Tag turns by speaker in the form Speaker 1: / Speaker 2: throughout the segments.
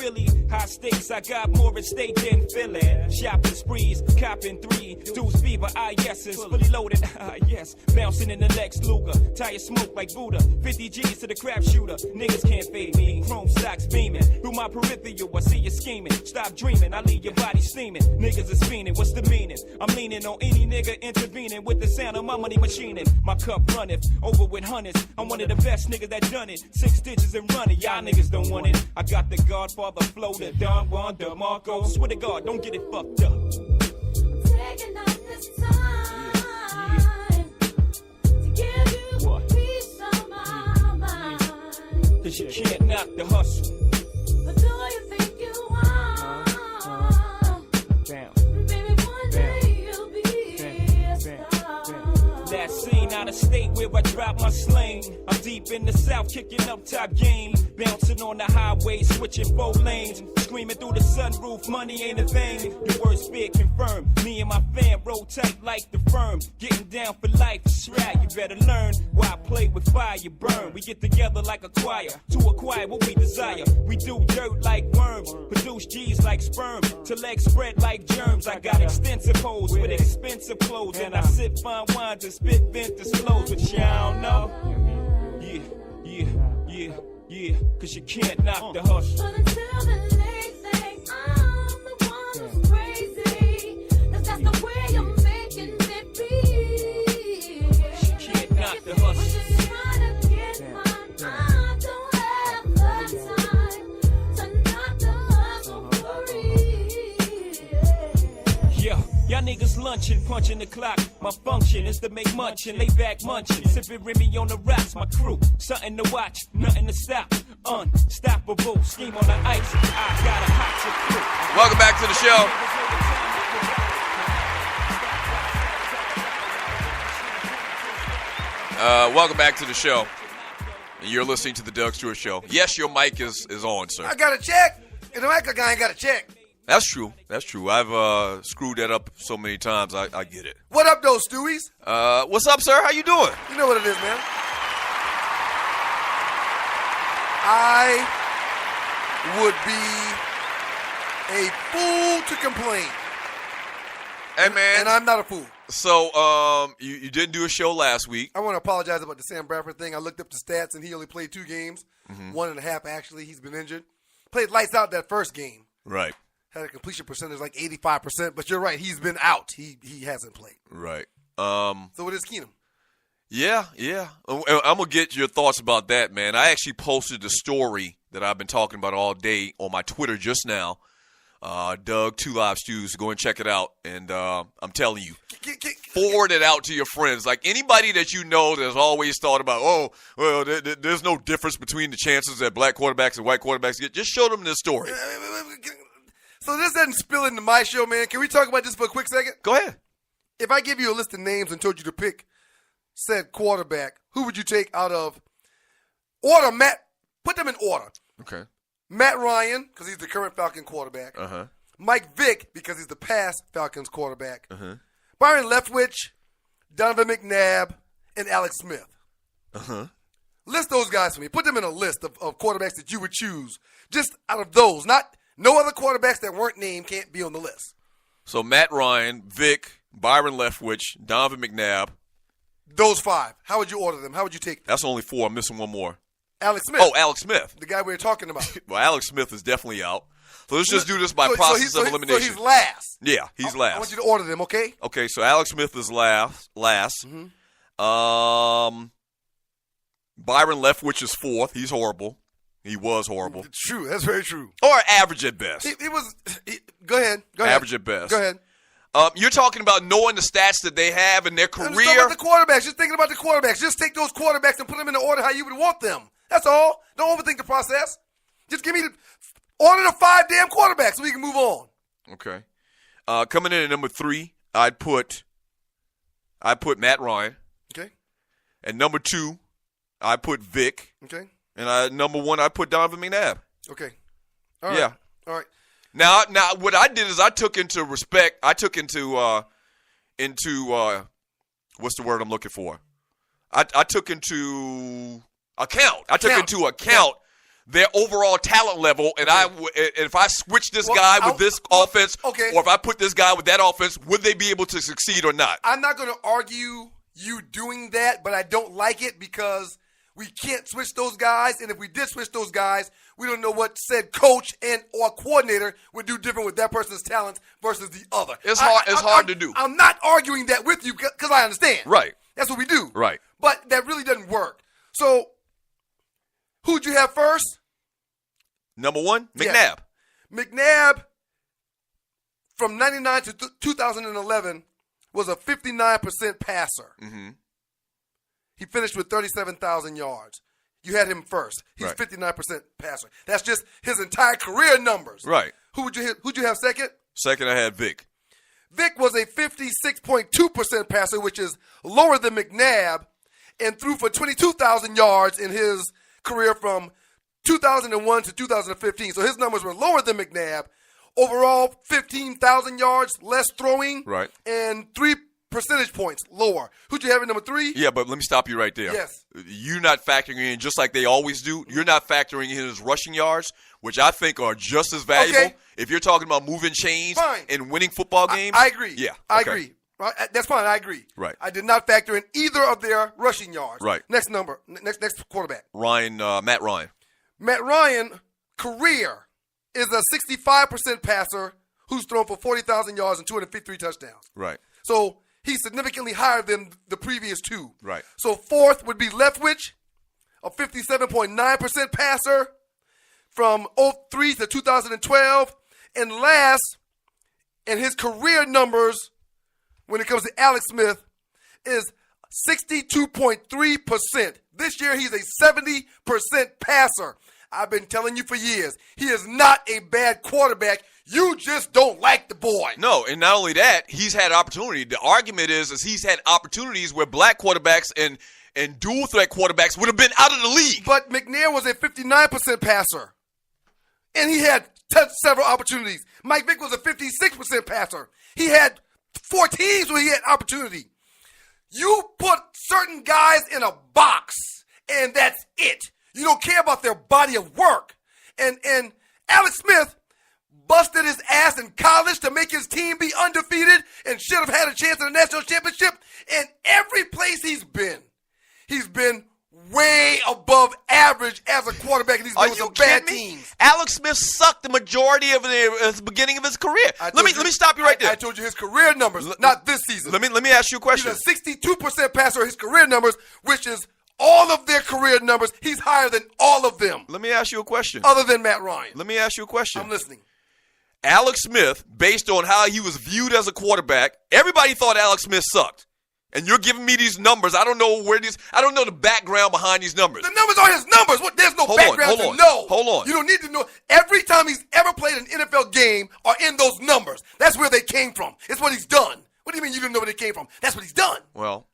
Speaker 1: really high stakes. I got more at stake than Philly. Shopping sprees, copping 3 dudes fever. Yeses, fully loaded. Yes, bouncing in the Lex Luger. Tire smoke like Buddha. 50 G's to the crap shooter. Niggas can't fade me. Chrome stocks beaming through my peripheral. I see you scheming. Stop dreaming. I leave your body steaming. Niggas is fiending. What's the meaning? I'm leaning on any nigga intervening with the sound of my money machining. My cup runneth over with hundreds. I'm one of the best niggas that done it. 6 digits and running. Y'all niggas don't want it. I got the Godfather flow, the Don Juan, the Marco. Swear to God, don't get it fucked up.
Speaker 2: Taking up this time to give you a piece of my mind.
Speaker 1: Cause you can't knock the hustle.
Speaker 2: But do you think you are? Baby, one day you'll be a star.
Speaker 1: That scene out of state where I drop my sling. I'm deep in the south, kicking up top game. Bouncing on the highway, switching 4 lanes. Screaming through the sunroof, money ain't a thing. The worst bid confirmed. Me and my fam roll tight like the firm. Getting down for life, it's right. You better learn why I play with fire, you burn. We get together like a choir to acquire what we desire. We do dirt like worms, produce G's like sperm. To legs spread like germs. I got extensive hoes with expensive clothes. And I sip fine wines and spit vintage flows. But y'all don't know. Yeah, cause you can't knock the hustle.
Speaker 2: But until then, they think I'm the one who's crazy. Cause that's the way you're making it be.
Speaker 1: You can't knock the hustle.
Speaker 2: I'm just trying to get mine. I don't have the time to knock the hustle for real.
Speaker 1: Yeah, y'all niggas lunching, punching the clock. My function is to make munchin', lay back munchin', sippin' Remy on the rocks. My crew, something to watch, nothing to stop. Unstoppable, scheme on the ice. I got a hot crew.
Speaker 3: Welcome back to the show. Welcome back to the show. You're listening to the Doug Stewart Show. Yes, your mic is on, sir.
Speaker 4: I got a check. And the mic guy ain't got a check.
Speaker 3: That's true. That's true. I've screwed that up so many times. I get it.
Speaker 4: What up, though, Stewies?
Speaker 3: What's up, sir? How you doing?
Speaker 4: You know what it is, man. I would be a fool to complain.
Speaker 3: Hey, man.
Speaker 4: And I'm not a fool.
Speaker 3: So, you didn't do a show last week.
Speaker 4: I want to apologize about the Sam Bradford thing. I looked up the stats, and he only played 2 games. 1.5, actually. He's been injured. Played lights out that first game.
Speaker 3: Right.
Speaker 4: Had a completion percentage like 85%, but you're right. He's been out. He hasn't played.
Speaker 3: Right.
Speaker 4: So it is Keenum.
Speaker 3: Yeah. I'm going to get your thoughts about that, man. I actually posted a story that I've been talking about all day on my Twitter just now. Doug, 2 Live Stews. Go and check it out. And I'm telling you, forward it out to your friends. Like anybody that you know that's always thought about, there's no difference between the chances that black quarterbacks and white quarterbacks get. Just show them this story.
Speaker 4: So this doesn't spill into my show, man. Can we talk about this for a quick second?
Speaker 3: Go ahead.
Speaker 4: If I give you a list of names and told you to pick said quarterback, who would you take out of order? Put them in order.
Speaker 3: Okay.
Speaker 4: Matt Ryan, because he's the current Falcon quarterback.
Speaker 3: Uh-huh.
Speaker 4: Mike Vick, because he's the past Falcons quarterback.
Speaker 3: Uh-huh.
Speaker 4: Byron Leftwich, Donovan McNabb, and Alex Smith.
Speaker 3: Uh-huh.
Speaker 4: List those guys for me. Put them in a list of quarterbacks that you would choose. Just out of those. No other quarterbacks that weren't named can't be on the list.
Speaker 3: So Matt Ryan, Vick, Byron Leftwich, Donovan McNabb.
Speaker 4: Those 5. How would you order them? How would you take them?
Speaker 3: That's only 4. I'm missing one more.
Speaker 4: Alex Smith.
Speaker 3: Oh, Alex Smith.
Speaker 4: The guy we were talking about.
Speaker 3: Well, Alex Smith is definitely out. So let's just do this by process of elimination.
Speaker 4: So he's last.
Speaker 3: Yeah, he's last.
Speaker 4: I want you to order them, okay?
Speaker 3: Okay, so Alex Smith is last.
Speaker 4: Mm-hmm.
Speaker 3: Byron Leftwich is 4th. He's horrible. He was horrible.
Speaker 4: It's true. That's very true.
Speaker 3: Or average at best.
Speaker 4: Go ahead.
Speaker 3: Average at best.
Speaker 4: Go ahead.
Speaker 3: You're talking about knowing the stats that they have in their career.
Speaker 4: Just talking about the quarterbacks. Just thinking about the quarterbacks. Just take those quarterbacks and put them in the order how you would want them. That's all. Don't overthink the process. Just give me order the 5 damn quarterbacks so we can move on.
Speaker 3: Okay. Coming in at number 3, I'd put Matt Ryan.
Speaker 4: Okay.
Speaker 3: And number 2, I put Vic.
Speaker 4: Okay.
Speaker 3: And number 1, I put Donovan McNabb.
Speaker 4: Okay. All right.
Speaker 3: Yeah.
Speaker 4: All right.
Speaker 3: Now, what I did is I took into what's the word I'm looking for? I took into account. their overall talent level, and if I switch this guy with this offense, or if I put this guy with that offense, would they be able to succeed or not?
Speaker 4: I'm not going to argue you doing that, but I don't like it because we can't switch those guys, and if we did switch those guys, we don't know what said coach and or coordinator would do different with that person's talent versus the other.
Speaker 3: It's hard to do.
Speaker 4: I'm not arguing that with you because I understand.
Speaker 3: Right.
Speaker 4: That's what we do.
Speaker 3: Right.
Speaker 4: But that really doesn't work. So, who'd you have first?
Speaker 3: Number 1, McNabb.
Speaker 4: Yeah. McNabb, from 99 to 2011, was a 59% passer.
Speaker 3: Mm-hmm.
Speaker 4: He finished with 37,000 yards. You had him first. He's 59% passer. That's just his entire career numbers.
Speaker 3: Right.
Speaker 4: Who'd you have second?
Speaker 3: Second, I had Vic.
Speaker 4: Vic was a 56.2% passer, which is lower than McNabb, and threw for 22,000 yards in his career from 2001 to 2015. So his numbers were lower than McNabb. Overall, 15,000 yards less throwing,
Speaker 3: right,
Speaker 4: and 3 percentage points lower. Who'd you have at number 3?
Speaker 3: Yeah, but let me stop you right there.
Speaker 4: Yes.
Speaker 3: You're not factoring in, just like they always do, you're not factoring in his rushing yards, which I think are just as valuable.
Speaker 4: Okay.
Speaker 3: If you're talking about moving chains and winning football games.
Speaker 4: I agree.
Speaker 3: Yeah.
Speaker 4: I agree. Right? That's fine. I agree.
Speaker 3: Right.
Speaker 4: I did not factor in either of their rushing yards.
Speaker 3: Right.
Speaker 4: Next quarterback.
Speaker 3: Matt Ryan.
Speaker 4: Matt Ryan, career, is a 65% passer who's thrown for 40,000 yards and 253 touchdowns.
Speaker 3: Right.
Speaker 4: So he's significantly higher than the previous two.
Speaker 3: Right.
Speaker 4: So fourth would be Leftwich, a 57.9% passer from 2003 to 2012. And last, in his career numbers, when it comes to Alex Smith, is 62.3%. This year, he's a 70% passer. I've been telling you for years, he is not a bad quarterback. You just don't like the boy.
Speaker 3: No, and not only that, he's had opportunity. The argument is he's had opportunities where black quarterbacks and dual threat quarterbacks would have been out of the league.
Speaker 4: But McNair was a 59% passer, and he had several opportunities. Mike Vick was a 56% passer. He had 4 teams where he had opportunity. You put certain guys in a box, and that's it. You don't care about their body of work. And Alex Smith busted his ass in college to make his team be undefeated and should have had a chance at a national championship. And every place he's been way above average as a quarterback, and he's been with some bad teams.
Speaker 3: Alex Smith sucked the majority of the beginning of his career. Let me stop you right there.
Speaker 4: I told you his career numbers, not this season.
Speaker 3: Let me ask you a question.
Speaker 4: He's a 62% passer, his career numbers, which is all of their career numbers. He's higher than all of them.
Speaker 3: Let me ask you a question.
Speaker 4: Other than Matt Ryan.
Speaker 3: Let me ask you a question.
Speaker 4: I'm listening.
Speaker 3: Alex Smith, based on how he was viewed as a quarterback, everybody thought Alex Smith sucked. And you're giving me these numbers. I don't know the background behind these numbers.
Speaker 4: The numbers are his numbers. There's no background to know.
Speaker 3: Hold on.
Speaker 4: You don't need to know. Every time he's ever played an NFL game are in those numbers. That's where they came from. It's what he's done. What do you mean you didn't know where they came from? That's what he's done.
Speaker 3: Well,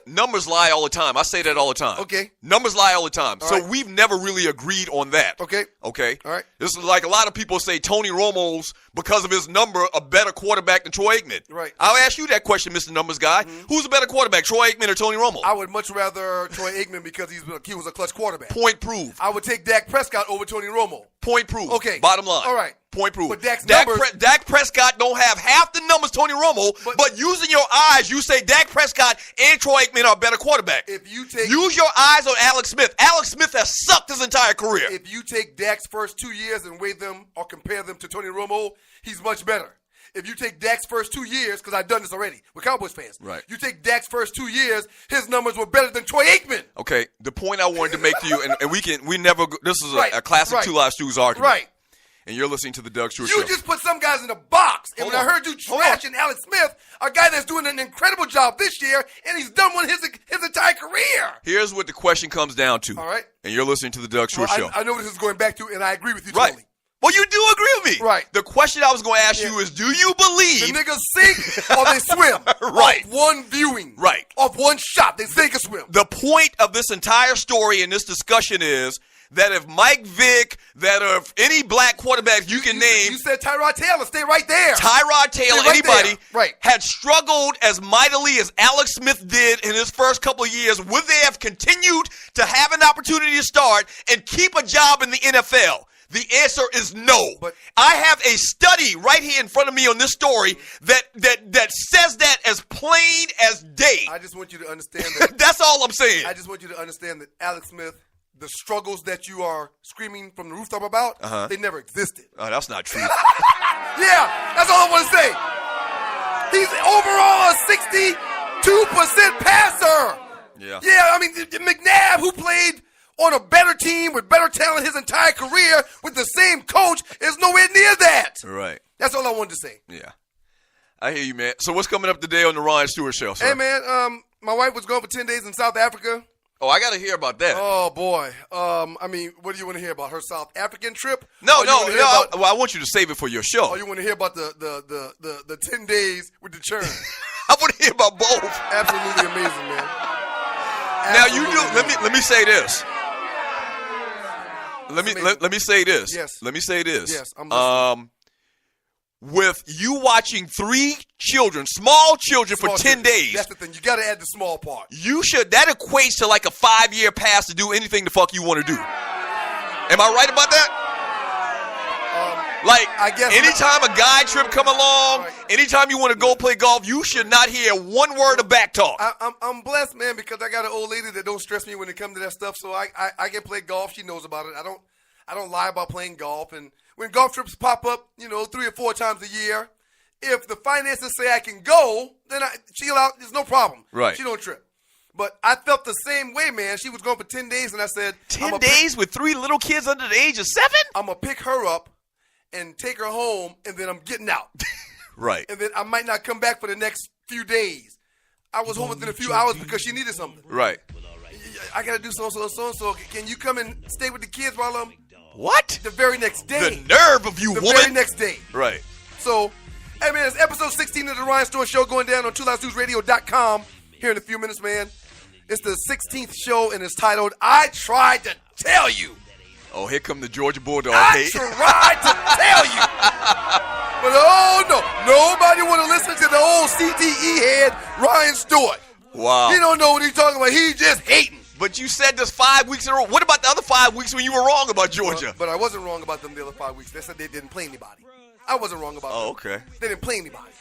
Speaker 3: numbers lie all the time. I say that all the time.
Speaker 4: Okay.
Speaker 3: Numbers lie all the time.
Speaker 4: All
Speaker 3: so
Speaker 4: right.
Speaker 3: we've never really agreed on that.
Speaker 4: Okay.
Speaker 3: All right. This is like a lot of people say Tony Romo's, because of his number, a better quarterback than Troy Aikman.
Speaker 4: Right.
Speaker 3: I'll ask you that question, Mr. Numbers Guy. Mm-hmm. Who's a better quarterback, Troy Aikman or Tony Romo?
Speaker 4: I would much rather Troy Aikman because he was a clutch quarterback.
Speaker 3: Point proved.
Speaker 4: I would take Dak Prescott over Tony Romo.
Speaker 3: Point proved.
Speaker 4: Okay.
Speaker 3: Bottom line.
Speaker 4: All right.
Speaker 3: Point proved.
Speaker 4: But Dak
Speaker 3: Prescott don't have half the numbers Tony Romo, but using your eyes, you say Dak Prescott and Troy Aikman are better quarterback. Use your eyes on Alex Smith. Alex Smith has sucked his entire career.
Speaker 4: If you take Dak's first 2 years and weigh them or compare them to Tony Romo, he's much better. If you take Dak's first 2 years, because I've done this already with Cowboys fans.
Speaker 3: Right.
Speaker 4: You take Dak's first 2 years, his numbers were better than Troy Aikman.
Speaker 3: Okay. The point I wanted to make to you, and this is a classic Two Live Stews argument.
Speaker 4: Right.
Speaker 3: And you're listening to the Doug Stewart Show.
Speaker 4: You just put some guys in a box. And when I heard you trashing Alex Smith, a guy that's doing an incredible job this year, and he's done one his entire career.
Speaker 3: Here's what the question comes down to.
Speaker 4: All right.
Speaker 3: And you're listening to the Doug Stewart Show.
Speaker 4: I know what this is going back to, and I agree with you
Speaker 3: right.
Speaker 4: totally.
Speaker 3: Well, you do agree with me.
Speaker 4: Right.
Speaker 3: The question I was going to ask you is, do you believe
Speaker 4: the niggas sink or they swim?
Speaker 3: Right.
Speaker 4: Off one viewing.
Speaker 3: Right.
Speaker 4: Off one shot, they sink or swim.
Speaker 3: The point of this entire story and this discussion is that if Mike Vick, that if any black quarterback you can name,
Speaker 4: You said Tyrod Taylor. Stay right there.
Speaker 3: Tyrod Taylor,
Speaker 4: Stay right
Speaker 3: anybody,
Speaker 4: there. Right.
Speaker 3: had struggled as mightily as Alex Smith did in his first couple of years, would they have continued to have an opportunity to start and keep a job in the NFL? The answer is no.
Speaker 4: But
Speaker 3: I have a study right here in front of me on this story that says that as plain as day.
Speaker 4: I just want you to understand that.
Speaker 3: That's all I'm saying.
Speaker 4: I just want you to understand that Alex Smith, the struggles that you are screaming from the rooftop about, they never existed.
Speaker 3: Oh, that's not true.
Speaker 4: Yeah, that's all I want to say. He's overall a 62% passer.
Speaker 3: Yeah.
Speaker 4: Yeah, I mean, McNabb, who played on a better team with better talent his entire career with the same coach, is nowhere near that.
Speaker 3: Right.
Speaker 4: That's all I wanted to say.
Speaker 3: Yeah. I hear you, man. So what's coming up today on the Ryan Stewart Show, sir?
Speaker 4: Hey, man, my wife was gone for 10 days in South Africa.
Speaker 3: Oh, I got to hear about that.
Speaker 4: Oh, boy. I mean, what do you want to hear about? Her South African trip?
Speaker 3: No.
Speaker 4: Well,
Speaker 3: I want you to save it for your show.
Speaker 4: Oh, you want to hear about the 10 days with the churn?
Speaker 3: I want to hear about both.
Speaker 4: Absolutely amazing, man.
Speaker 3: Now you do.
Speaker 4: Absolutely
Speaker 3: Let me say this. Let me say this.
Speaker 4: Yes.
Speaker 3: Let me say this.
Speaker 4: Yes, I'm listening.
Speaker 3: With you watching 3 children, small children,
Speaker 4: Small
Speaker 3: for 10
Speaker 4: children.
Speaker 3: days,
Speaker 4: That's the thing. You got to add the small part.
Speaker 3: that equates to like a 5-year pass to do anything the fuck you want to do. Am I right about that? Like,
Speaker 4: I guess
Speaker 3: anytime a guy trip come along,
Speaker 4: Right.
Speaker 3: anytime you want to go play golf, you should not hear one word of back talk.
Speaker 4: I'm blessed, man, because I got an old lady that don't stress me when it comes to that stuff. So I can play golf. She knows about it. I don't lie about playing golf. And when golf trips pop up, 3 or 4 times a year, if the finances say I can go, then she'll out. There's no problem.
Speaker 3: Right.
Speaker 4: She don't trip. But I felt the same way, man. She was gone for 10 days, and I said,
Speaker 3: 10 days with 3 little kids under the age of 7?
Speaker 4: I'm going to pick her up and take her home, and then I'm getting out.
Speaker 3: Right.
Speaker 4: And then I might not come back for the next few days. I was home within a few hours because she needed something.
Speaker 3: Right.
Speaker 4: I got to do so. Can you come and stay with the kids while I'm
Speaker 3: What?
Speaker 4: the very next day?
Speaker 3: The nerve of you,
Speaker 4: the
Speaker 3: woman.
Speaker 4: very next day.
Speaker 3: Right.
Speaker 4: So, hey, man, it's episode 16 of the Ryan Stewart Show going down on TwoLoudsNewsRadio.com here in a few minutes, man. It's the 16th show, and it's titled, I Tried to Tell You.
Speaker 3: Oh, here come the Georgia Bulldog.
Speaker 4: I tried to tell you. But, oh, no. Nobody want to listen to the old CTE head, Ryan Stewart.
Speaker 3: Wow.
Speaker 4: He don't know what he's talking about. He's just hating.
Speaker 3: But you said this 5 weeks in a row. What about the other 5 weeks when you were wrong about Georgia?
Speaker 4: But I wasn't wrong about them the other 5 weeks. They said they didn't play anybody. I wasn't wrong about them.
Speaker 3: Oh, okay.
Speaker 4: They didn't play anybody.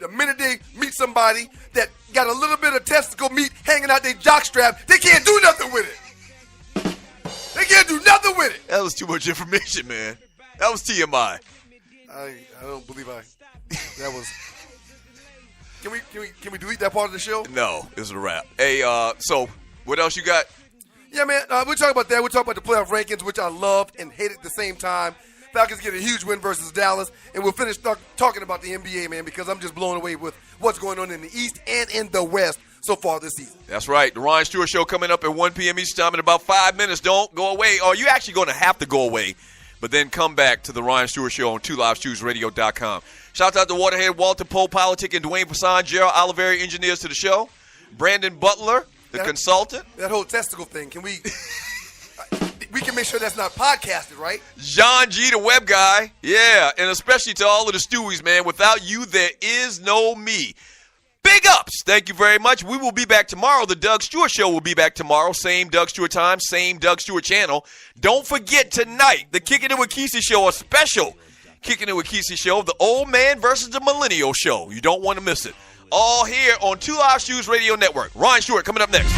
Speaker 4: The minute they meet somebody that got a little bit of testicle meat hanging out their jockstrap, they can't do nothing with it. They can't do nothing with it.
Speaker 3: That was too much information, man. That was TMI.
Speaker 4: I don't believe that was. Can we delete that part of the show?
Speaker 3: No, it's a wrap. Hey, so what else you got?
Speaker 4: Yeah, man. We'll talk about that. We'll talk about the playoff rankings, which I loved and hated at the same time. Falcons get a huge win versus Dallas, and we'll finish talking about the NBA, man, because I'm just blown away with what's going on in the East and in the West so far this season.
Speaker 3: That's right. The Ryan Stewart Show coming up at 1 p.m. Eastern Time in about 5 minutes. Don't go away. Or you're actually going to have to go away, but then come back to the Ryan Stewart Show on TwoLivesNewsRadio.com. Shout out to Waterhead, Walter Poe, Politic, and Dwayne Passan, Gerald Oliveri, engineers to the show. Brandon Butler, the consultant.
Speaker 4: That whole testicle thing, can we... We can make sure that's not podcasted, right?
Speaker 3: John G, the web guy. Yeah, and especially to all of the Stewies, man. Without you, there is no me. Big ups. Thank you very much. We will be back tomorrow. The Doug Stewart Show will be back tomorrow. Same Doug Stewart time, same Doug Stewart channel. Don't forget tonight, the Kicking It With Kesey Show, a special Kicking It With Kesey Show, the Old Man versus the Millennial Show. You don't want to miss it. All here on Two Live Shoes Radio Network. Ryan Stewart coming up next.